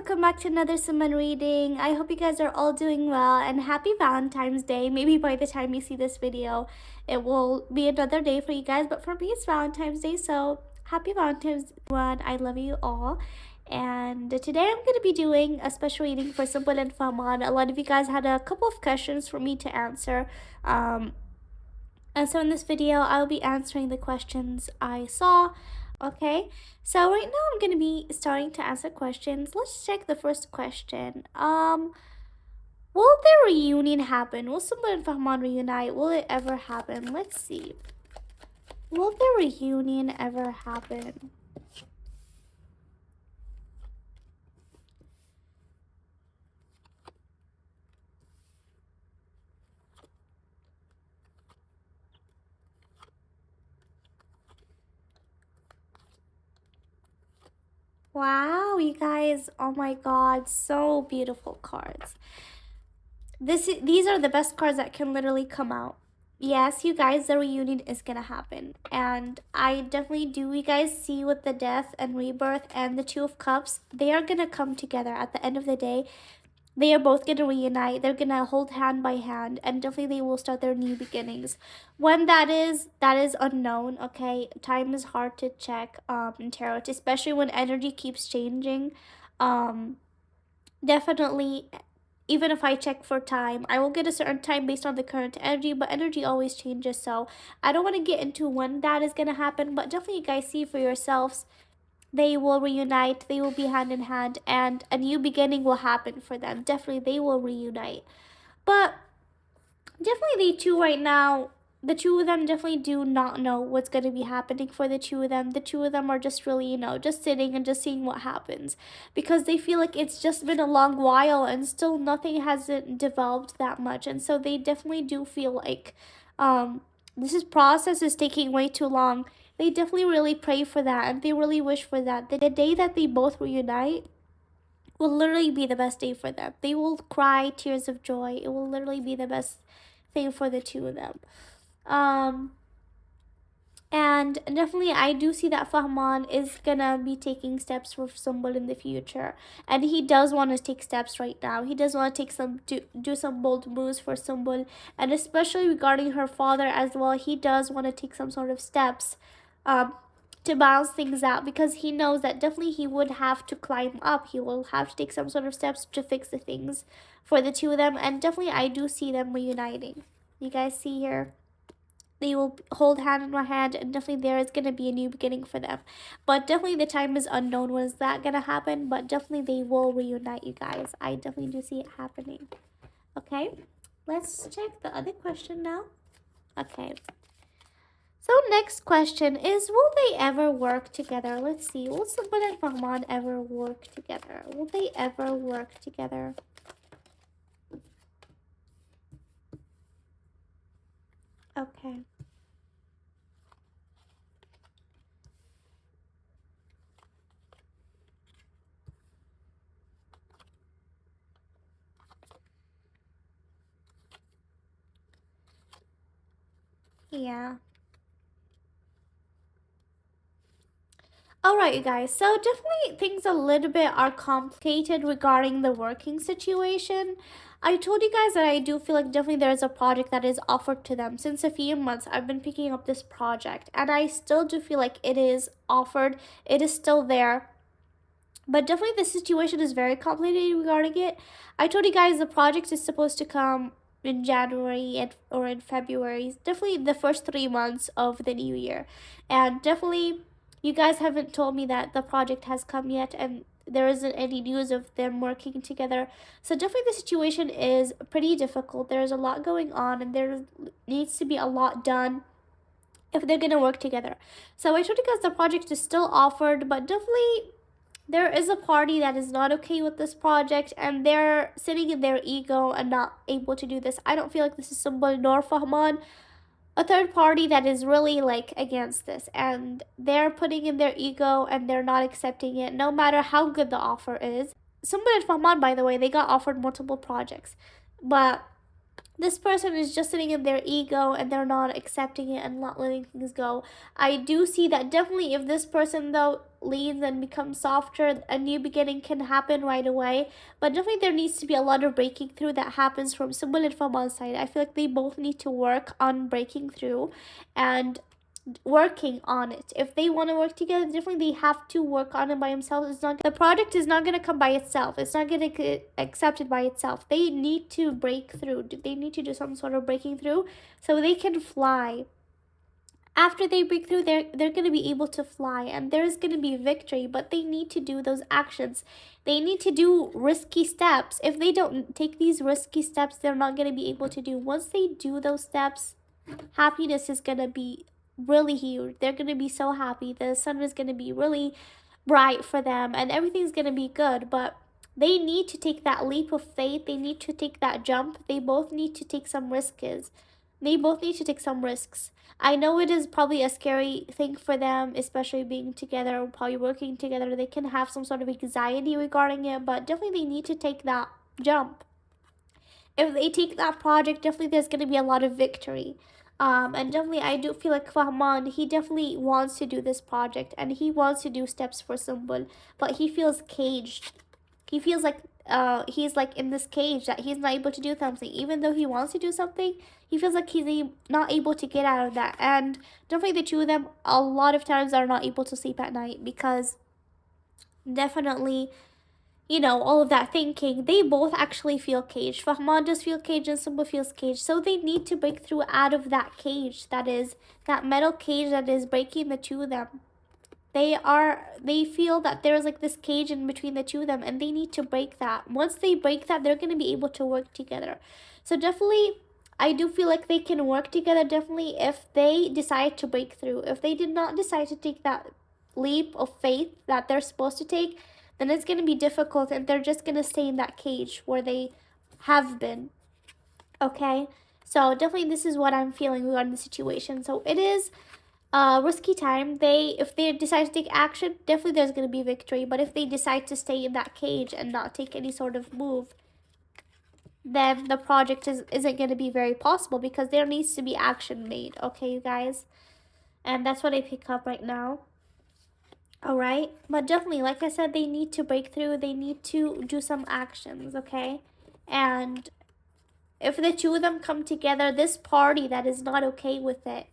welcome back to another SuMaan reading. I hope you guys are all doing well and happy Valentine's Day. Maybe by the time you see this video, it will be another day for you guys, but for me it's Valentine's Day, so happy Valentine's Day, everyone. I love you all. And today I'm going to be doing a special reading for SuMaan and SuMaan. A lot of you guys had a couple of questions for me to answer. And so in this video, I'll be answering the questions I saw. Okay, so right now I'm gonna be starting to answer questions. Let's check the first question. Will the reunion happen? Will SuMaan and SuMaan reunite? Will it ever happen? Let's see. Will the reunion ever happen? Wow, you guys, oh my god, so beautiful cards. These are the best cards that can literally come out. Yes, you guys, the reunion is gonna happen. And I definitely do, you guys see with the death and rebirth and the Two of Cups, they are gonna come together at the end of the day. They are both gonna reunite. They're gonna hold hand by hand, and definitely they will start their new beginnings. When that is unknown. Okay, time is hard to check in tarot, especially when energy keeps changing. Definitely, even if I check for time, I will get a certain time based on the current energy, but energy always changes, so I don't want to get into when that is gonna happen, but definitely you guys see for yourselves. They will reunite, they will be hand in hand, and a new beginning will happen for them. Definitely they will reunite. But definitely the two right now, the two of them definitely do not know what's going to be happening for the two of them. The two of them are just really, just sitting and just seeing what happens, because they feel like it's just been a long while and still nothing hasn't developed that much. And so they definitely do feel like this process is taking way too long. They definitely really pray for that, and they really wish for that. The day that they both reunite will literally be the best day for them. They will cry tears of joy. It will literally be the best thing for the two of them. And definitely I do see that SuMaan is gonna be taking steps for SuMaan in the future, and he does want to take steps right now. He does want to take do some bold moves for SuMaan, and especially regarding her father as well. He does want to take some sort of steps to balance things out, because he knows that definitely he would have to climb up. He will have to take some sort of steps to fix the things for the two of them, and definitely I do see them reuniting. You guys see here, they will hold hand in hand, and definitely there is going to be a new beginning for them. But definitely the time is unknown when is that going to happen, but definitely they will reunite, you guys. I definitely do see it happening. Okay, let's check the other question now. Okay, so next question is, will they ever work together? Let's see, will SuMaan and SuMaan ever work together? Will they ever work together? Okay. Yeah. Alright, you guys, so definitely things a little bit are complicated regarding the working situation. I told you guys that I do feel like definitely there's a project that is offered to them. Since a few months, I've been picking up this project, and I still do feel like it is offered, it is still there. But definitely the situation is very complicated regarding it. I told you guys the project is supposed to come in January or in February. Definitely the first 3 months of the new year. And definitely you guys haven't told me that the project has come yet, and there isn't any news of them working together. So definitely the situation is pretty difficult. There's a lot going on, and there needs to be a lot done if they're gonna work together. So I told you guys the project is still offered, but definitely there is a party that is not okay with this project, and they're sitting in their ego and not able to do this. I don't feel like this is SuMaan nor SuMaan. A third party that is really like against this, and they're putting in their ego and they're not accepting it no matter how good the offer is. SuMaan and SuMaan, by the way, they got offered multiple projects, but this person is just sitting in their ego and they're not accepting it and not letting things go. I do see that definitely if this person though leaves and becomes softer, a new beginning can happen right away. But definitely there needs to be a lot of breaking through that happens from SuMaan and from one side. I feel like they both need to work on breaking through and working on it. If they want to work together, definitely they have to work on it by themselves. It's not, the product is not going to come by itself. It's not going to get accepted by itself. They need to break through. They need to do some sort of breaking through so they can fly. After they break through, they're going to be able to fly and there's going to be victory, but they need to do those actions. They need to do risky steps. If they don't take these risky steps, they're not going to be able to do. Once they do those steps, happiness is going to be really huge. They're going to be so happy. The sun is going to be really bright for them and everything's going to be good. But they need to take that leap of faith. They need to take that jump. They both need to take some risks. They both need to take some risks. I know it is probably a scary thing for them, especially being together or probably working together. They can have some sort of anxiety regarding it, but definitely they need to take that jump. If they take that project, definitely there's going to be a lot of victory. And definitely I do feel like Fahman, he definitely wants to do this project and he wants to do steps for Sumbul, but he feels caged. He feels like he's like in this cage that he's not able to do something. Even though he wants to do something, he feels like he's not able to get out of that. And definitely the two of them a lot of times are not able to sleep at night because definitely, you know, all of that thinking, they both actually feel caged. Fahman does feel caged and Sumbul feels caged. So they need to break through out of that cage, that is, that metal cage that is breaking the two of them. They feel that there's like this cage in between the two of them and they need to break that. Once they break that, they're going to be able to work together. So definitely, I do feel like they can work together definitely if they decide to break through. If they did not decide to take that leap of faith that they're supposed to take, then it's going to be difficult and they're just going to stay in that cage where they have been. Okay? So definitely this is what I'm feeling regarding the situation. So it is a risky time. If they decide to take action, definitely there's going to be victory. But if they decide to stay in that cage and not take any sort of move, then the project isn't going to be very possible because there needs to be action made. Okay, you guys? And that's what I pick up right now. Alright, but definitely, like I said, they need to break through. They need to do some actions, okay? And if the two of them come together, this party that is not okay with it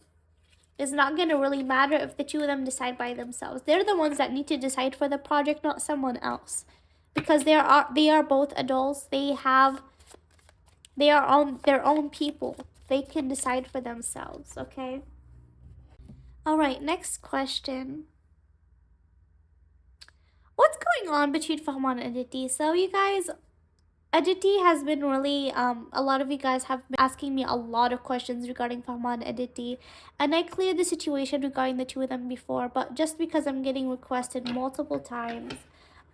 is not going to really matter if the two of them decide by themselves. They're the ones that need to decide for the project, not someone else. Because they are both adults. They are on their own people. They can decide for themselves, okay? Alright, next question. What's going on between Fahman and Aditi? So you guys, Aditi has been really, a lot of you guys have been asking me a lot of questions regarding Fahman and Aditi. And I cleared the situation regarding the two of them before, but just because I'm getting requested multiple times,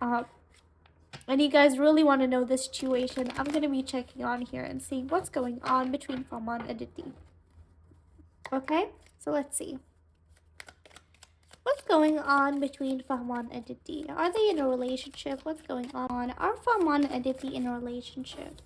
and you guys really want to know the situation, I'm going to be checking on here and seeing what's going on between Fahman and Aditi. Okay, so let's see. What's going on between Fahman and Aditi? Are they in a relationship? What's going on? Are Fahman and Aditi in a relationship?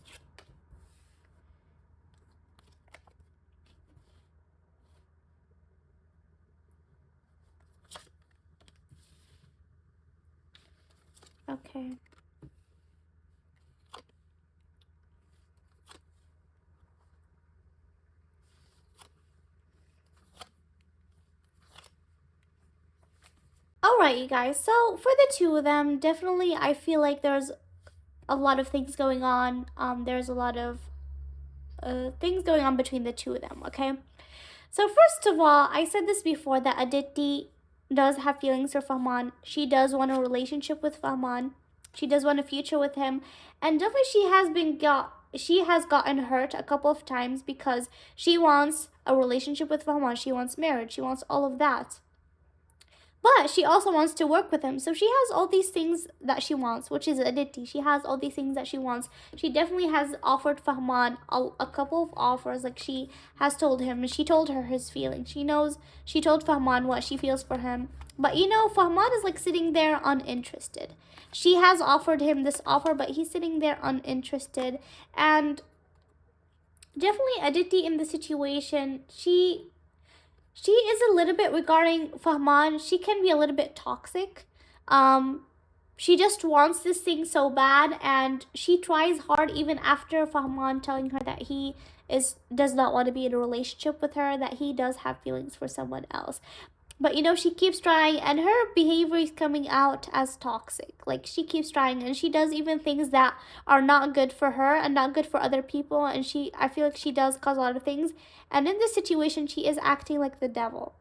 Okay. Alright, you guys. So for the two of them, definitely I feel like there's a lot of things going on. There's a lot of things going on between the two of them, okay? So first of all, I said this before that Aditi does have feelings for Fahman. She does want a relationship with Fahman. She does want a future with him. And definitely she has gotten hurt a couple of times because she wants a relationship with Fahman. She wants marriage. She wants all of that. But she also wants to work with him. So she has all these things that she wants, which is Aditi. She has all these things that she wants. She definitely has offered Fahman a couple of offers. Like she has told him, and she told her his feelings. She told Fahman what she feels for him. But you know, Fahman is like sitting there uninterested. She has offered him this offer, but he's sitting there uninterested. And definitely Aditi in the situation, she is a little bit regarding Fahman. She can be a little bit toxic. Um, she just wants this thing so bad, and she tries hard even after Fahman telling her that he is does not want to be in a relationship with her, that he does have feelings for someone else. But she keeps trying, and her behavior is coming out as toxic. Like, she keeps trying, and she does even things that are not good for her and not good for other people. And I feel like she does cause a lot of things. And in this situation, she is acting like the devil.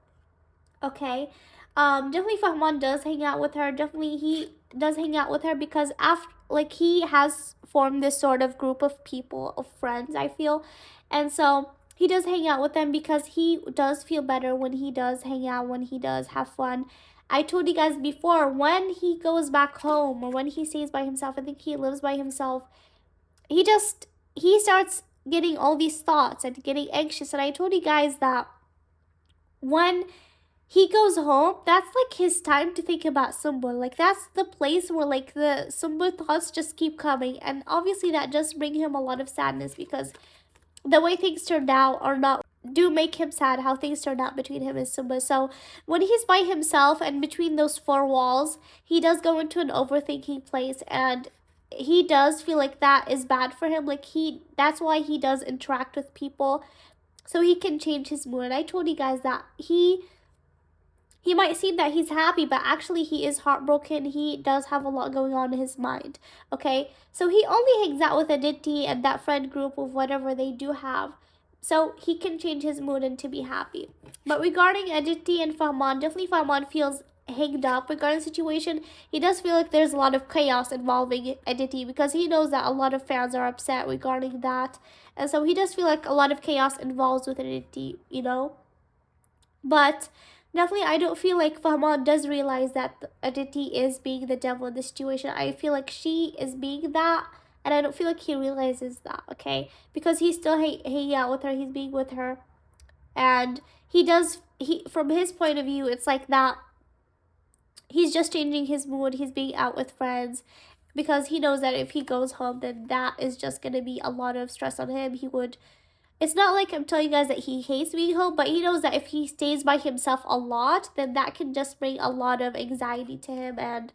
Okay. Definitely Fahman does hang out with her. Definitely he does hang out with her because after, like, he has formed this sort of group of people, of friends, I feel. And so he does hang out with them because he does feel better when he does hang out, when he does have fun. I told you guys before, when he goes back home or when he stays by himself, I think he lives by himself, he starts getting all these thoughts and getting anxious. And I told you guys that when he goes home, that's like his time to think about SuMaan. Like, that's the place where like the SuMaan thoughts just keep coming, and obviously that does bring him a lot of sadness because the way things turned out or not do make him sad, how things turned out between him and SuMaan. So when he's by himself and between those four walls, he does go into an overthinking place, and he does feel like that is bad for him. Like, that's why he does interact with people, so he can change his mood. And I told you guys that he might seem that he's happy, but actually he is heartbroken. He does have a lot going on in his mind. Okay, so he only hangs out with Aditi and that friend group of whatever they do have, so he can change his mood and to be happy. But regarding Aditi and Fahman, definitely Fahman feels hanged up regarding the situation. He does feel like there's a lot of chaos involving Aditi because he knows that a lot of fans are upset regarding that, and so he does feel like a lot of chaos involves with Aditi, But definitely, I don't feel like Fahman does realize that Aditi is being the devil in the situation. I feel like she is being that, and I don't feel like he realizes that, okay? Because he's still hanging out with her, he's being with her, and from his point of view, it's like that he's just changing his mood, he's being out with friends, because he knows that if he goes home, then that is just gonna be a lot of stress on him. It's not like I'm telling you guys that he hates being home, but he knows that if he stays by himself a lot, then that can just bring a lot of anxiety to him and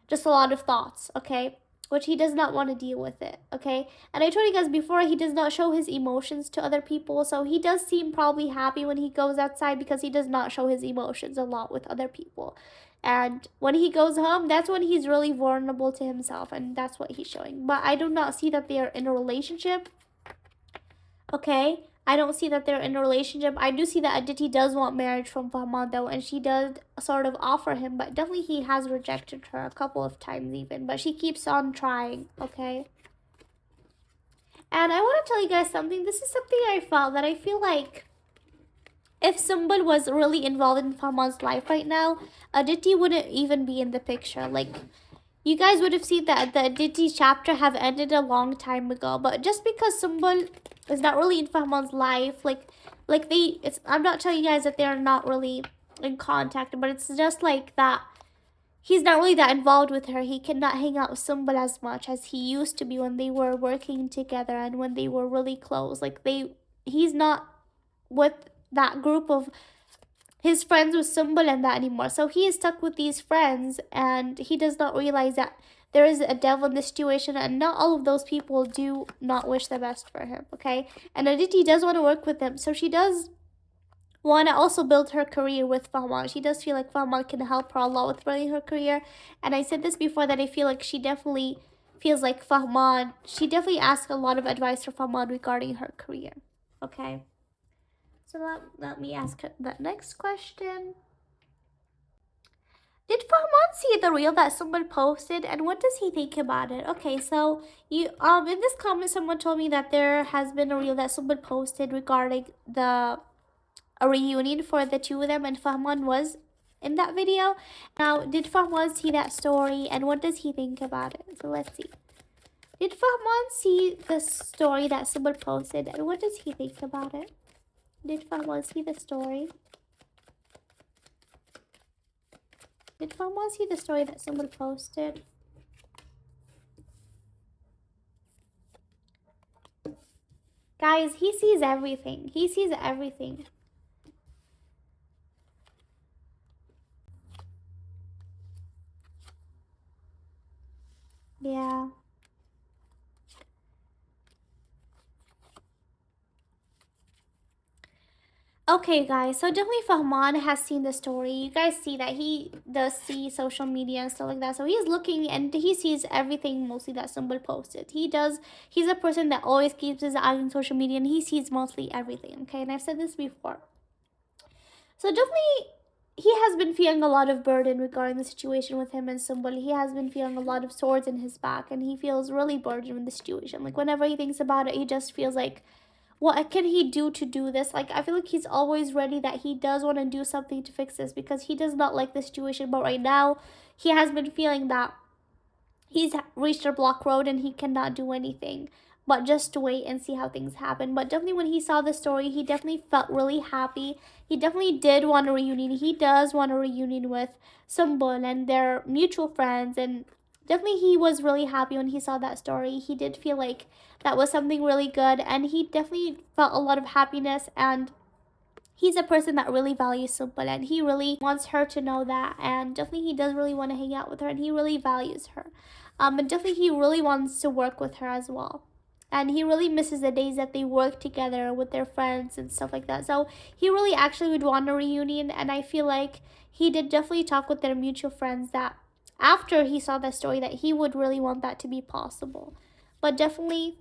just a lot of thoughts, okay? Which he does not want to deal with it, okay? And I told you guys before, he does not show his emotions to other people, so he does seem probably happy when he goes outside because he does not show his emotions a lot with other people. And when he goes home, that's when he's really vulnerable to himself, and that's what he's showing. But I do not see that they are in a relationship. Okay, I don't see that they're in a relationship. I do see that Aditi does want marriage from Fahman though, and she does sort of offer him, but definitely he has rejected her a couple of times even, but she keeps on trying, okay? And I want to tell you guys something. This is something I felt that I feel like if SuMaan was really involved in Fahman's life right now, Aditi wouldn't even be in the picture. Like, you guys would have seen that the Aditi chapter have ended a long time ago, but just because SuMaan is not really in Fahman's life, I'm not telling you guys that they're not really in contact, but it's just like that he's not really that involved with her. He cannot hang out with SuMaan as much as he used to be when they were working together and when they were really close. He's not with that group of his friends with SuMaan and that anymore. So he is stuck with these friends, and he does not realize that there is a devil in this situation, and not all of those people do not wish the best for him, okay? And Aditi does want to work with him, so she does want to also build her career with Fahman. She does feel like Fahman can help her a lot with building her career, and I said this before that I feel like she definitely feels like Fahman, she definitely asks a lot of advice from Fahman regarding her career, okay? So let me ask the next question. Did Fahman see the reel that someone posted, and what does he think about it? Okay, so in this comment someone told me that there has been a reel that someone posted regarding a reunion for the two of them, and Fahman was in that video. Now, did Fahman see that story, and what does he think about it? So let's see. Did Fahman see the story that someone posted, and what does he think about it? Did Fahman see the story? Did Fahman see the story that someone posted? guys, he sees everything. He sees everything. Yeah. Okay, guys, so definitely Fahman has seen the story. You guys see that he does see social media and stuff like that. So he's looking and he sees everything mostly that Sumbul posted. He's a person that always keeps his eye on social media and he sees mostly everything, okay? And I've said this before. So definitely he has been feeling a lot of burden regarding the situation with him and Sumbul. He has been feeling a lot of swords in his back and he feels really burdened with the situation. Like whenever he thinks about it, he just feels like what can he do to do this? Like I feel like he's always ready that he does want to do something to fix this because he does not like the situation, but right now he has been feeling that he's reached a block road and he cannot do anything but just to wait and see how things happen. But definitely when he saw the story, he definitely felt really happy. He definitely did want a reunion. He does want a reunion with Sumbul and their mutual friends, and definitely he was really happy when he saw that story. He did feel like that was something really good and he definitely felt a lot of happiness, and he's a person that really values Sumbul and he really wants her to know that, and definitely he does really want to hang out with her and he really values her. And definitely he really wants to work with her as well. And he really misses the days that they work together with their friends and stuff like that. So he really actually would want a reunion, and I feel like he did definitely talk with their mutual friends that after he saw that story that he would really want that to be possible. But definitely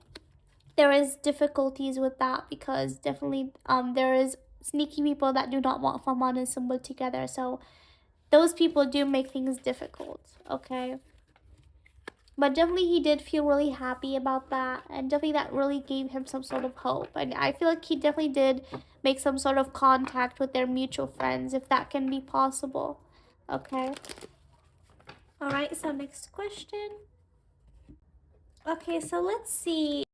there is difficulties with that because definitely there is sneaky people that do not want Faman and Sumbul together. So those people do make things difficult, okay? But definitely he did feel really happy about that, and definitely that really gave him some sort of hope. And I feel like he definitely did make some sort of contact with their mutual friends, if that can be possible. Okay. All right, so next question. Okay, so let's see.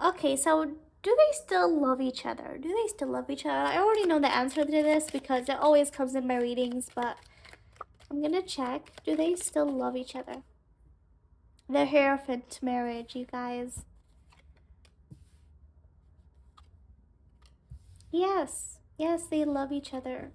Okay, so do they still love each other? Do they still love each other? I already know the answer to this because it always comes in my readings, but I'm gonna check. Do they still love each other? The Hierophant marriage, you guys. Yes, yes, they love each other.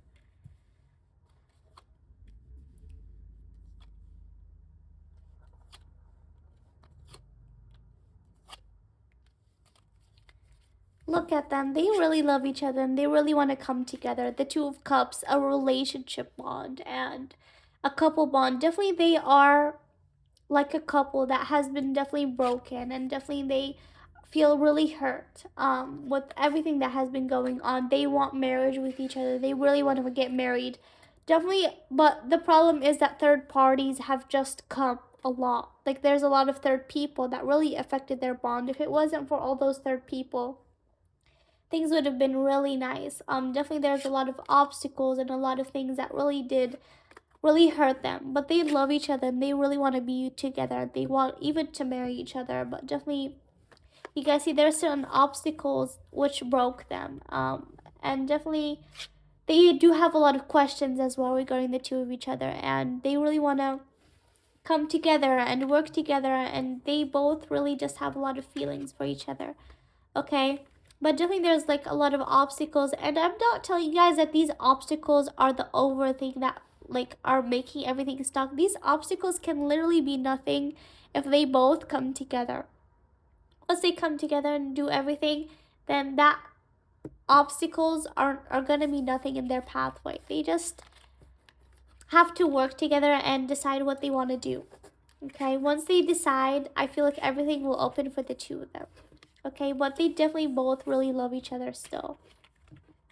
Look at them. They really love each other and they really want to come together. The Two of Cups, a relationship bond and a couple bond. Definitely, they are like a couple that has been definitely broken, and definitely they feel really hurt with everything that has been going on. They want marriage with each other. They really want to get married. Definitely, but the problem is that third parties have just come a lot. Like there's a lot of third people that really affected their bond. If it wasn't for all those third people, things would have been really nice. Definitely there's a lot of obstacles and a lot of things that really did really hurt them, but they love each other and they really want to be together. They want even to marry each other, but definitely you guys see there's certain obstacles which broke them. And definitely they do have a lot of questions as well regarding the two of each other, and they really want to come together and work together, and they both really just have a lot of feelings for each other, okay? But definitely there's like a lot of obstacles, and I'm not telling you guys that these obstacles are the over thing that like are making everything stuck. These obstacles can literally be nothing if they both come together. Once they come together and do everything, then that obstacles are gonna be nothing in their pathway. They just have to work together and decide what they want to do. Okay, once they decide, I feel like everything will open for the two of them. Okay, but they definitely both really love each other still.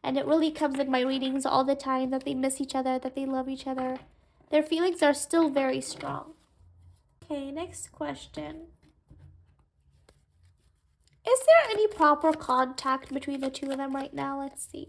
And it really comes in my readings all the time that they miss each other, that they love each other. Their feelings are still very strong. Okay, next question. Is there any proper contact between the two of them right now? Let's see.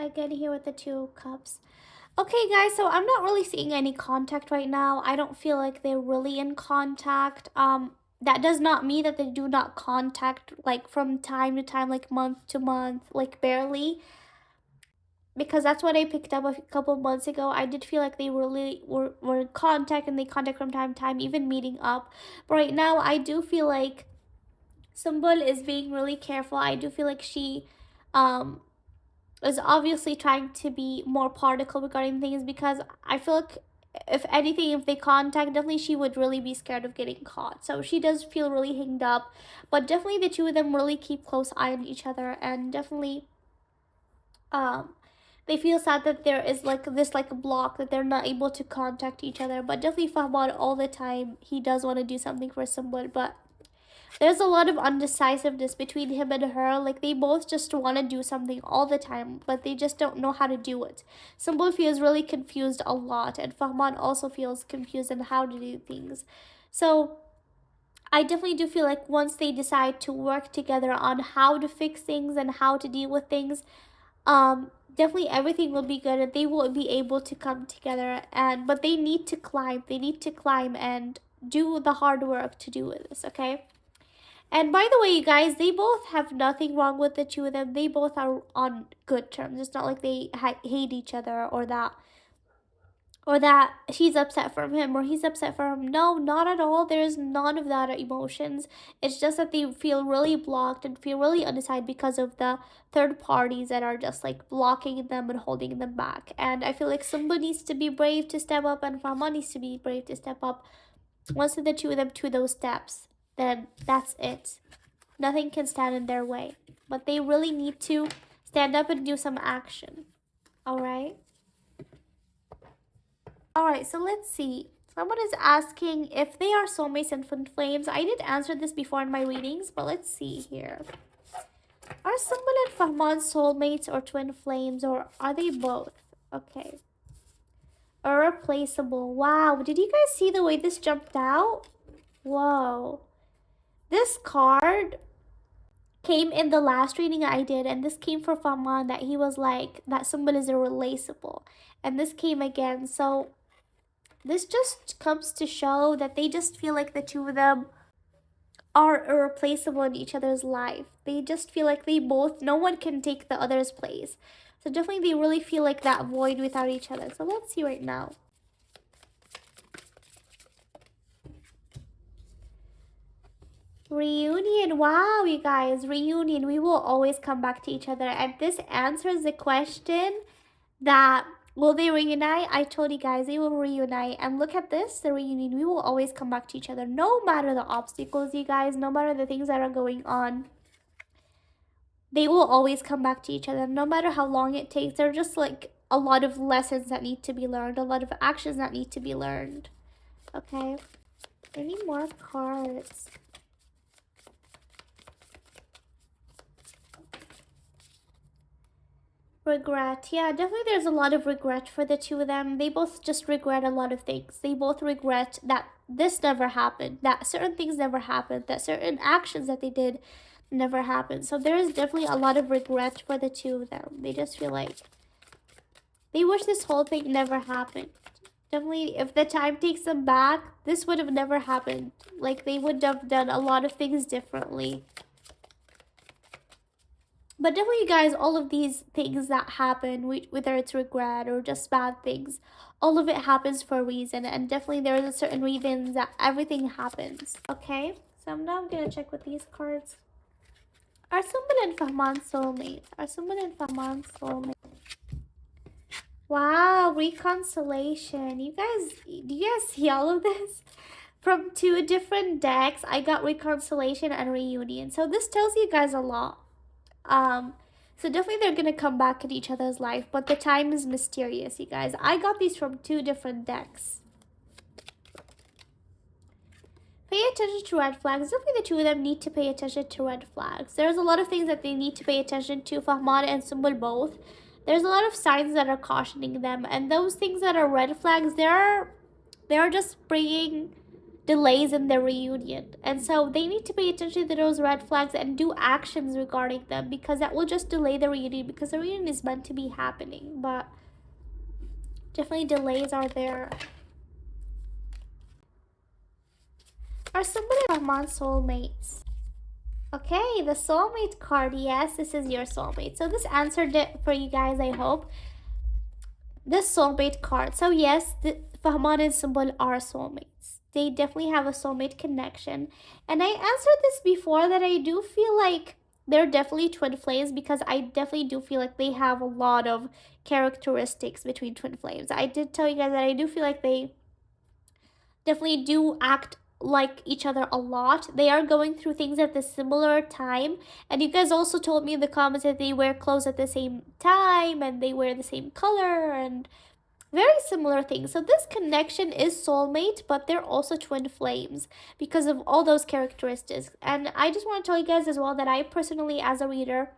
Again, here with the Two of Cups. Okay, guys, so I'm not really seeing any contact right now. I don't feel like they're really in contact. That does not mean that they do not contact like from time to time, like month to month, like barely. Because that's what I picked up a couple months ago. I did feel like they really were in contact and they contact from time to time, even meeting up. But right now, I do feel like Sumbul is being really careful. I do feel like she um is obviously trying to be more particle regarding things, because I feel like if anything, if they contact, definitely she would really be scared of getting caught. So she does feel really hanged up, but definitely the two of them really keep close eye on each other, and definitely um they feel sad that there is like this like a block that they're not able to contact each other. But definitely Fahmad all the time he does want to do something for someone, but there's a lot of undecisiveness between him and her. Like they both just want to do something all the time, but they just don't know how to do it. Sumbul feels really confused a lot, and Fahman also feels confused on how to do things. So I definitely do feel like once they decide to work together on how to fix things and how to deal with things, definitely everything will be good and they will be able to come together. And but they need to climb. They need to climb and do the hard work to do this. Okay. And by the way, you guys, they both have nothing wrong with the two of them. They both are on good terms. It's not like they hate each other, or that she's upset from him or he's upset for him. No, not at all. There's none of that emotions. It's just that they feel really blocked and feel really undecided because of the third parties that are just like blocking them and holding them back. And I feel like somebody needs to be brave to step up, and Fama needs to be brave to step up. Once the two of them to those steps, then that's it. Nothing can stand in their way. But they really need to stand up and do some action. Alright? Alright, so let's see. Someone is asking if they are soulmates and twin flames. I did answer this before in my readings, but let's see here. Are Sumbul and Fahman soulmates or twin flames, or are they both? Okay. Irreplaceable. Wow, did you guys see the way this jumped out? Whoa. This card came in the last reading I did, and this came for Faman, that he was like, that someone is irreplaceable. And this came again, so this just comes to show that they just feel like the two of them are irreplaceable in each other's life. They just feel like they both, no one can take the other's place. So definitely they really feel like that void without each other. So let's see right now. Reunion. Wow, you guys, reunion. We will always come back to each other. And this answers the question that will they reunite? I told you guys they will reunite. And look at this, the reunion. We will always come back to each other, no matter the obstacles, you guys, no matter the things that are going on. They will always come back to each other, no matter how long it takes. They're just like a lot of lessons that need to be learned, a lot of actions that need to be learned. Okay. Any more cards? Regret. Yeah, definitely there's a lot of regret for the two of them. They both just regret a lot of things. They both regret that this never happened, that certain things never happened, that certain actions that they did never happened. So there is definitely a lot of regret for the two of them. They just feel like they wish this whole thing never happened. Definitely, if the time takes them back, this would have never happened. Like, they would have done a lot of things differently. But definitely, you guys, all of these things that happen, whether it's regret or just bad things, all of it happens for a reason. And definitely there is a certain reason that everything happens. Okay, so now I'm going to check with these cards. Are Suman and Fahman soulmates? Are Suman and Fahman soulmates? Wow, reconciliation. You guys, do you guys see all of this? From two different decks, I got reconciliation and reunion. So this tells you guys a lot. So definitely they're gonna come back in each other's life, but the time is mysterious, you guys. I got these from two different decks. Pay attention to red flags. Definitely the two of them need to pay attention to red flags. There's a lot of things that they need to pay attention to, Fahman and Sumbul both. There's a lot of signs that are cautioning them, and those things that are red flags, they're just bringing delays in their reunion. And so they need to pay attention to those red flags and do actions regarding them, because that will just delay the reunion, because the reunion is meant to be happening. But Definitely delays are there. Are somebody Rahman soulmates? Okay, the soulmate card. Yes, this is your soulmate. So this answered it for you guys, I hope. This soulmate card. So yes, Fahman and Sumbul are soulmates. They definitely have a soulmate connection. And I answered this before that I do feel like they're definitely twin flames because I definitely do feel like they have a lot of characteristics between twin flames. I did tell you guys that I do feel like they definitely do act like each other a lot. They are going through things at the similar time. And you guys also told me in the comments that they wear clothes at the same time and they wear the same color and very similar things. So this connection is soulmate, but they're also twin flames because of all those characteristics. And I just want to tell you guys as well that I personally, as a reader,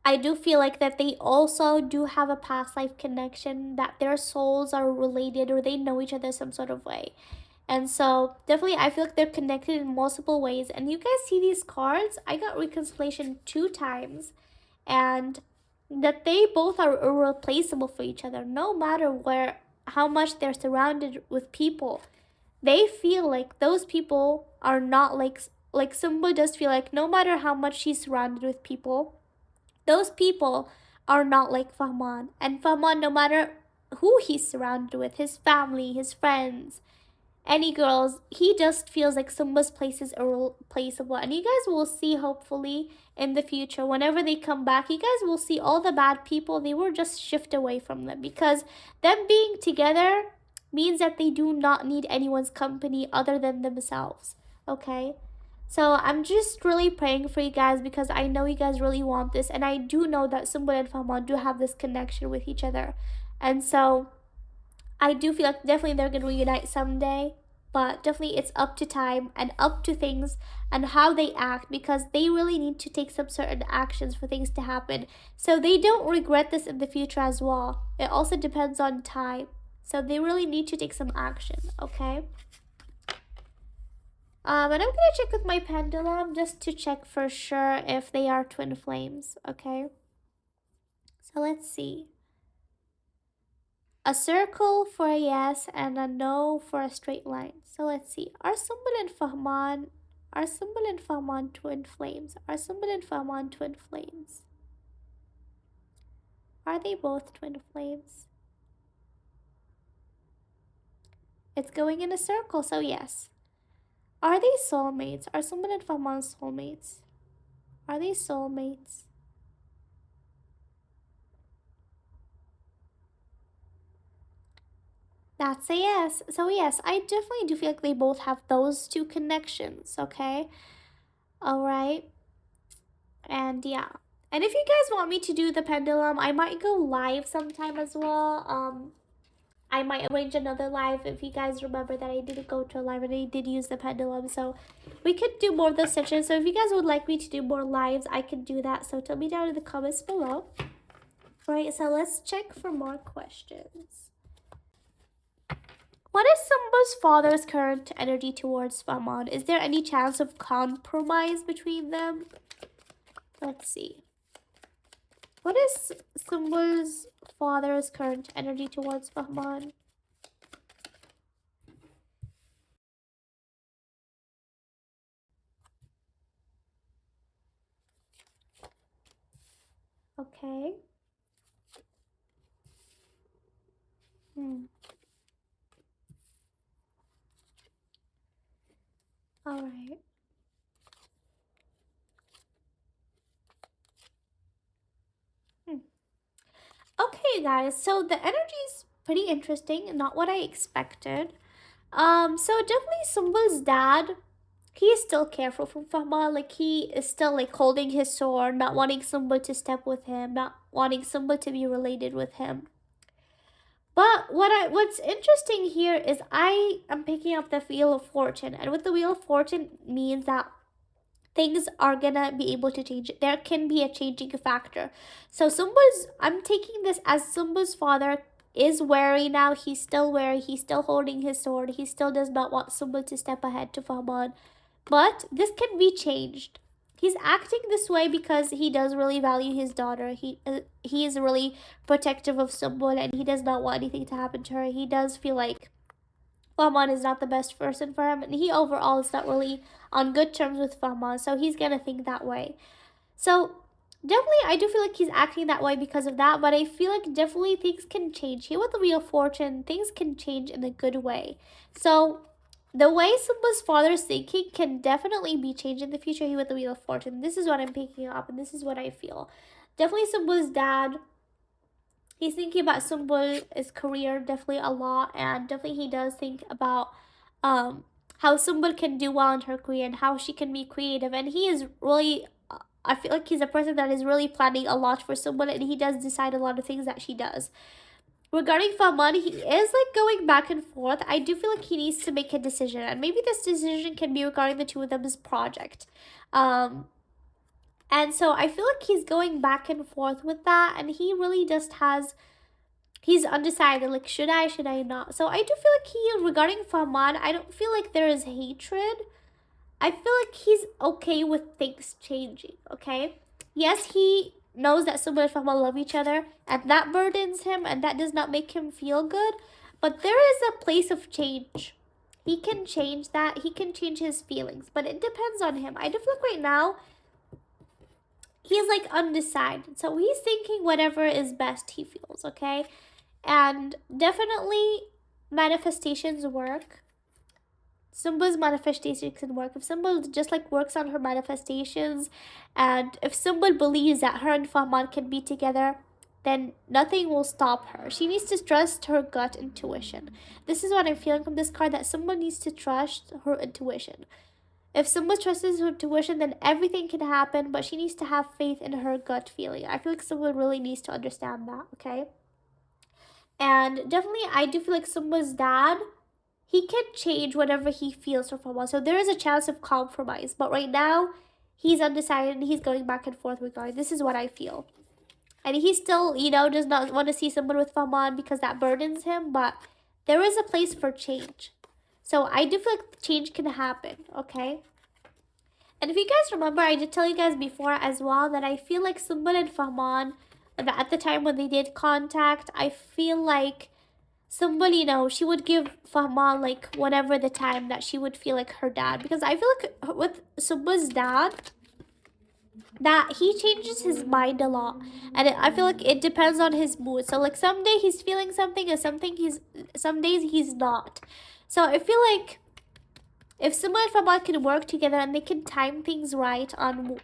I do feel like that they also do have a past life connection, that their souls are related or they know each other some sort of way. And so definitely I feel like they're connected in multiple ways. And you guys see these cards? I got reconciliation 2 times. And that they both are irreplaceable for each other no matter where how much they're surrounded with people. They feel like those people are not like Simba does feel like no matter how much she's surrounded with people, those people are not like Fahman. And Fahman, no matter who he's surrounded with, his family, his friends, any girls, he just feels like Simba's place is irreplaceable. And you guys will see, hopefully, in the future, whenever they come back, you guys will see all the bad people, they will just shift away from them. Because them being together means that they do not need anyone's company other than themselves. Okay? So I'm just really praying for you guys because I know you guys really want this. And I do know that Simba and Fahman do have this connection with each other. And so I do feel like definitely they're going to reunite someday, but definitely it's up to time and up to things and how they act because they really need to take some certain actions for things to happen so they don't regret this in the future as well. It also depends on time. So they really need to take some action, okay? And I'm gonna check with my pendulum just to check for sure if they are twin flames, okay? So let's see. A circle for a yes and a no for a straight line. So let's see. Are Sumbul and Fahman twin flames? Are Sumbul and Fahman twin flames? Are they both twin flames? It's going in a circle, so yes. Are they soulmates? Are Sumbul and Fahman soulmates? Are they soulmates? That's a yes. So yes, I definitely do feel like they both have those two connections, okay? Alright. And yeah. And if you guys want me to do the pendulum, I might go live sometime as well. I might arrange another live if you guys remember that I did go to a live and I did use the pendulum. So we could do more of those sessions. So if you guys would like me to do more lives, I can do that. So tell me down in the comments below. Alright, so let's check for more questions. What is Simba's father's current energy towards Fahman? Is there any chance of compromise between them? Let's see. What is Simba's father's current energy towards Fahman? Okay. All right. Okay, guys. So the energy is pretty interesting. Not what I expected. So definitely Simba's dad, he is still careful from Fahma. Like he is still like holding his sword, not wanting Simba to step with him, not wanting Simba to be related with him. But what's interesting here is I am picking up the Wheel of Fortune, and with the Wheel of Fortune means that things are gonna be able to change. There can be a changing factor. So I'm taking this as Simba's father is wary now. He's still wary. He's still holding his sword. He still does not want Simba to step ahead to Fahman. But this can be changed. he's acting this way because he does really value his daughter. He is really protective of someone, and he does not want anything to happen to her. He does feel like Fahman is not the best person for him, and he overall is not really on good terms with Fahman, so he's gonna think that way. So definitely, I do feel like he's acting that way because of that, but I feel like definitely things can change. Here with the Wheel of Fortune, things can change in a good way. So the way Simba's father's thinking can definitely be changed in the future here with the Wheel of Fortune. This is what I'm picking up, and this is what I feel. Definitely Simba's dad, he's thinking about Sumbal's career definitely a lot, and definitely he does think about how Sumbul can do well in her career and how she can be creative. And he is really, I feel like he's a person that is really planning a lot for Sumbul, and he does decide a lot of things that she does. Regarding Fahman, he is like going back and forth. I do feel like he needs to make a decision, and maybe this decision can be regarding the two of them's project. Um, and so I feel like he's going back and forth with that, and he really just has, he's undecided, like should I not. So I do feel like he, regarding Fahman, I don't feel like there is hatred. I feel like he's okay with things changing, okay? Yes, he knows that Sumba and Fahma love each other, and that burdens him, and that does not make him feel good. But there is a place of change. He can change that. He can change his feelings, but it depends on him. I do feel like right now, he's like undecided. So he's thinking whatever is best he feels, okay? And definitely manifestations work. Sumba's manifestations can work. If Sumba just like works on her manifestations, and if Sumba believes that her and Fahman can be together, then nothing will stop her. She needs to trust her gut intuition. This is what I'm feeling from this card, that Sumba needs to trust her intuition. If Sumba trusts her intuition, then everything can happen, but she needs to have faith in her gut feeling. I feel like Sumba really needs to understand that, okay? And definitely, I do feel like Sumba's dad, he can change whatever he feels for Fama. So there is a chance of compromise. But right now, he's undecided and he's going back and forth regarding. This is what I feel. And he still, does not want to see someone with Faman because that burdens him. But there is a place for change. So I do feel like change can happen, okay? And if you guys remember, I did tell you guys before as well that I feel like Sumbul and Fahman, at the time when they did contact, I feel like Sumbul, she would give Fahman like whatever the time that she would feel like her dad. Because I feel like with Sumbul's dad, that he changes his mind a lot, and I feel like it depends on his mood. So like someday he's feeling something, and some days he's not. So I feel like if Simba and Fama can work together and they can time things right on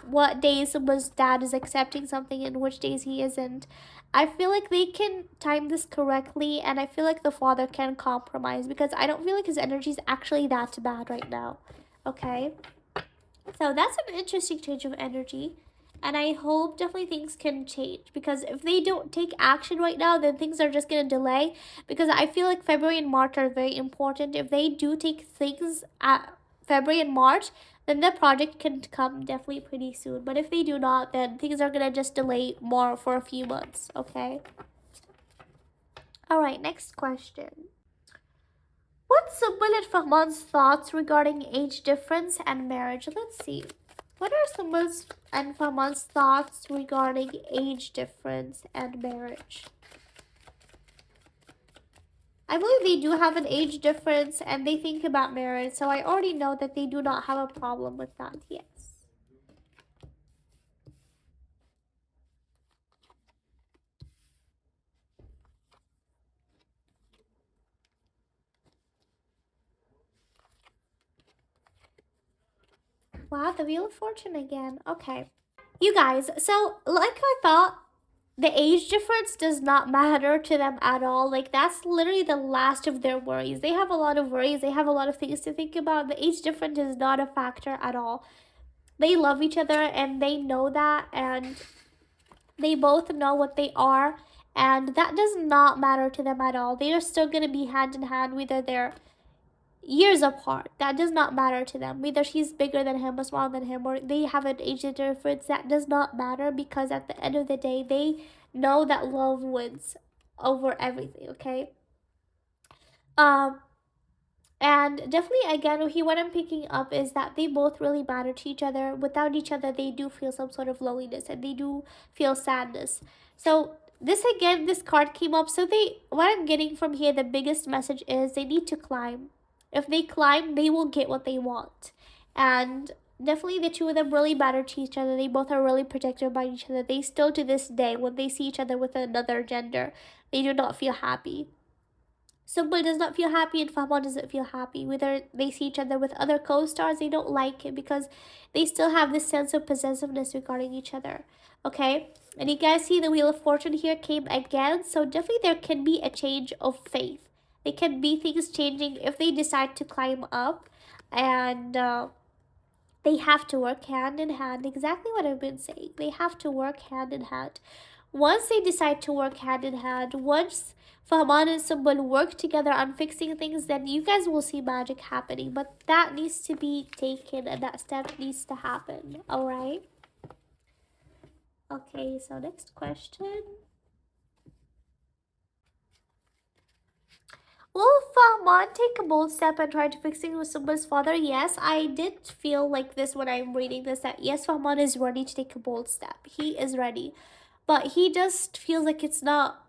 what days Simba's dad is accepting something and which days he isn't, I feel like they can time this correctly, and I feel like the father can compromise because I don't feel like his energy is actually that bad right now. Okay? So that's an interesting change of energy. And I hope definitely things can change, because if they don't take action right now, then things are just going to delay. Because I feel like February and March are very important. If they do take things at February and March, then the project can come definitely pretty soon. But if they do not, then things are going to just delay more for a few months. Okay? Alright, next question. What's Sumbul and Fahman's thoughts regarding age difference and marriage? Let's see. What are Sumbul's and Fahman's thoughts regarding age difference and marriage? I believe they do have an age difference and they think about marriage, so I already know that they do not have a problem with that, yes. Wow, the Wheel of Fortune again. Okay. You guys, so like I thought, the age difference does not matter to them at all. Like, that's literally the last of their worries. They have a lot of worries. They have a lot of things to think about. The age difference is not a factor at all. They love each other and they know that, and they both know what they are, and that does not matter to them at all. They are still going to be hand in hand, whether they're years apart. That does not matter to them. Whether she's bigger than him or smaller than him, or they have an age difference, that does not matter, because at the end of the day, they know that love wins over everything, okay? Um, And definitely, again, what I'm picking up is that they both really matter to each other. Without each other, they do feel some sort of loneliness and they do feel sadness. So this again, this card came up. So what I'm getting from here, the biggest message is they need to climb. If they climb, they will get what they want. And definitely, the two of them really matter to each other. They both are really protected by each other. They still, to this day, when they see each other with another gender, they do not feel happy. Simple does not feel happy and Fahma doesn't feel happy. Whether they see each other with other co-stars, they don't like it because they still have this sense of possessiveness regarding each other. Okay? And you guys see the Wheel of Fortune here came again. So definitely there can be a change of faith. It can be things changing if they decide to climb up. And they have to work hand in hand. Exactly what I've been saying. They have to work hand in hand. Once they decide to work hand in hand, once Fahman and Sumbul work together on fixing things, then you guys will see magic happening. But that needs to be taken and that step needs to happen. Alright? Okay, so next question. Will Fahman take a bold step and try to fix things with Sumbul's father? Yes, I did feel like this when I'm reading this, that yes, Fahman is ready to take a bold step. He is ready. But he just feels like it's not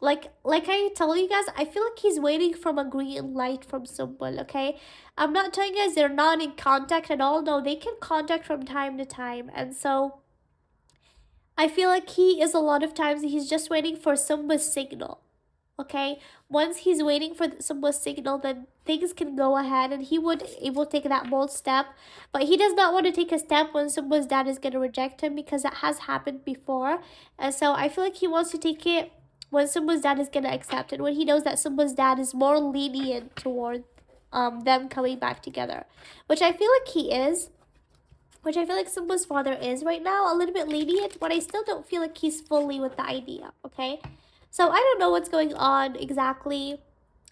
like I tell you guys, I feel like he's waiting from a green light from someone, okay? I'm not telling you guys they're not in contact at all. No, they can contact from time to time. And so I feel like he is a lot of times he's just waiting for someone's signal. Okay? Once he's waiting for someone's signal, then things can go ahead and he would able to take that bold step. But he does not want to take a step when someone's dad is gonna reject him because that has happened before. And so I feel like he wants to take it when someone's dad is gonna accept it, when he knows that someone's dad is more lenient toward them coming back together. Which I feel like he is. Which I feel like Simba's father is right now, a little bit lenient, but I still don't feel like he's fully with the idea, okay? So I don't know what's going on exactly,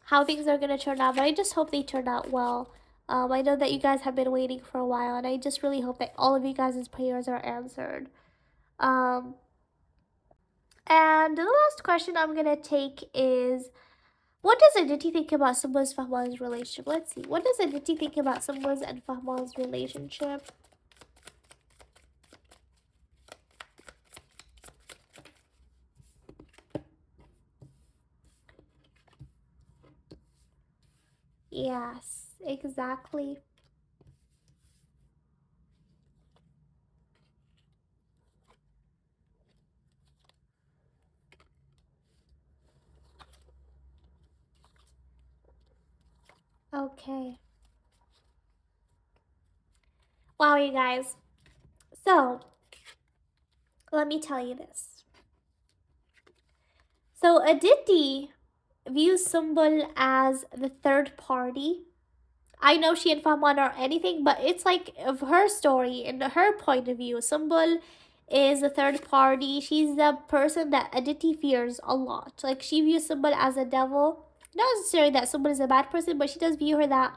how things are going to turn out, but I just hope they turn out well. I know that you guys have been waiting for a while, and I just really hope that all of you guys' prayers are answered. Um, and the last question I'm going to take is, what does Aditi think about Simba's Fahman's relationship? Let's see. What does Aditi think about Simba's and Fahman's relationship? Yes, exactly. Okay. Wow, you guys. So, let me tell you this. So, Aditi views Sumbul as the third party. I know she and Fahman are anything, but it's like of her story and her point of view. Sumbul is the third party. She's the person that Aditi fears a lot. Like, she views Sumbul as a devil. Not necessarily that Sumbul is a bad person, but she does view her that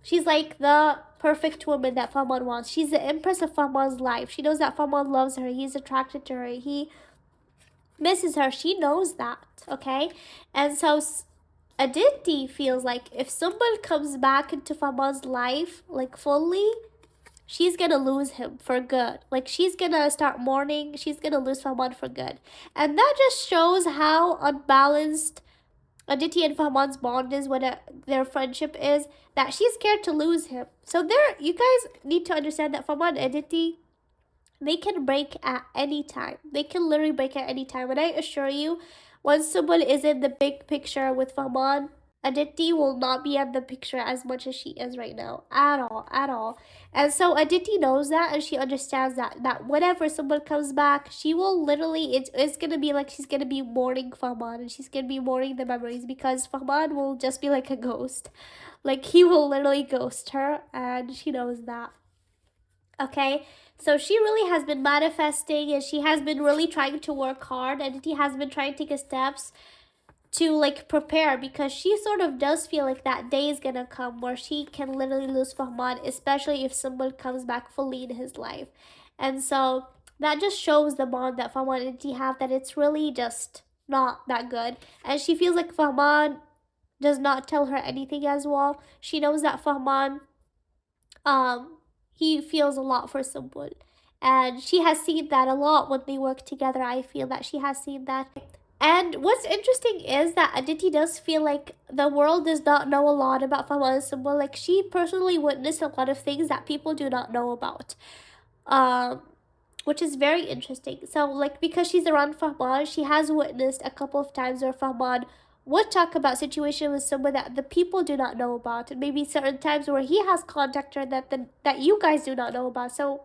she's like the perfect woman that Fahman wants. She's the empress of Fahman's life. She knows that Fahman loves her. He's attracted to her. He misses her. She knows that, okay? And so Aditi feels like if someone comes back into Fahman's life, like fully, she's gonna lose him for good. Like she's gonna start mourning. She's gonna lose Fahman for good. And that just shows how unbalanced Aditi and Fahman's bond is, when their friendship is, that she's scared to lose him. So you guys need to understand that Fahman and Aditi, they can break at any time. They can literally break at any time. And I assure you, once someone is in the big picture with Fahman, Aditi will not be in the picture as much as she is right now. At all. At all. And so Aditi knows that and she understands that whenever someone comes back, she will literally, it's going to be like she's going to be mourning Fahman and she's going to be mourning the memories because Fahman will just be like a ghost. Like he will literally ghost her and she knows that. Okay, so she really has been manifesting and she has been really trying to work hard and he has been trying to take steps to like prepare because she sort of does feel like that day is gonna come where she can literally lose Fahman, especially if someone comes back fully in his life. And so that just shows the bond that Fahman and Aditi have, that it's really just not that good. And she feels like Fahman does not tell her anything as well. She knows that Fahman, um, he feels a lot for someone. And she has seen that a lot when they work together. I feel that she has seen that. And what's interesting is that Aditi does feel like the world does not know a lot about Fahman and Sumbul. Like, she personally witnessed a lot of things that people do not know about. Um, which is very interesting. So, like, because she's around Fahman, she has witnessed a couple of times where Fahman would talk about situation with someone that the people do not know about, and maybe certain times where he has contacted her that you guys do not know about. So,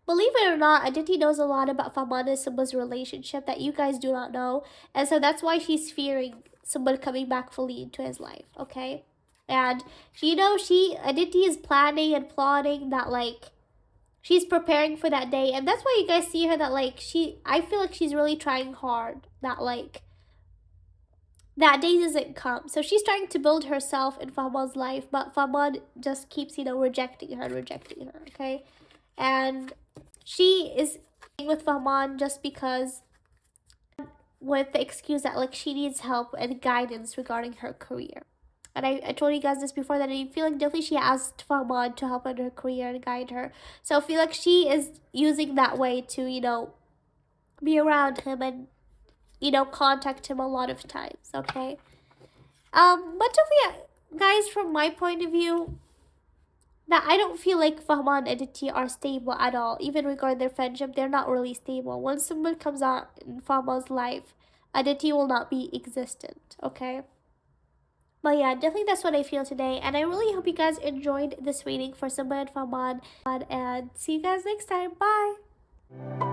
believe it or not, Aditi knows a lot about Fahman and Simba's relationship that you guys do not know, and so that's why she's fearing someone coming back fully into his life. Okay, and Aditi is planning and plotting that, like, she's preparing for that day, and that's why you guys see her that, like, I feel like she's really trying hard that, like, that day doesn't come. So she's trying to build herself in Fahman's life, but Fahman just keeps, rejecting her, okay? And she is with Fahman just because, with the excuse that, like, she needs help and guidance regarding her career. And I told you guys this before, that I feel like definitely she asked Fahman to help in her career and guide her. So I feel like she is using that way to, be around him and, contact him a lot of times, okay? But definitely, guys, from my point of view, that I don't feel like Fahman and Aditi are stable at all. Even regarding their friendship, they're not really stable. Once someone comes out in Fahman's life, Aditi will not be existent, okay? But yeah, definitely that's what I feel today. And I really hope you guys enjoyed this reading for Simba and Fahman. And see you guys next time. Bye!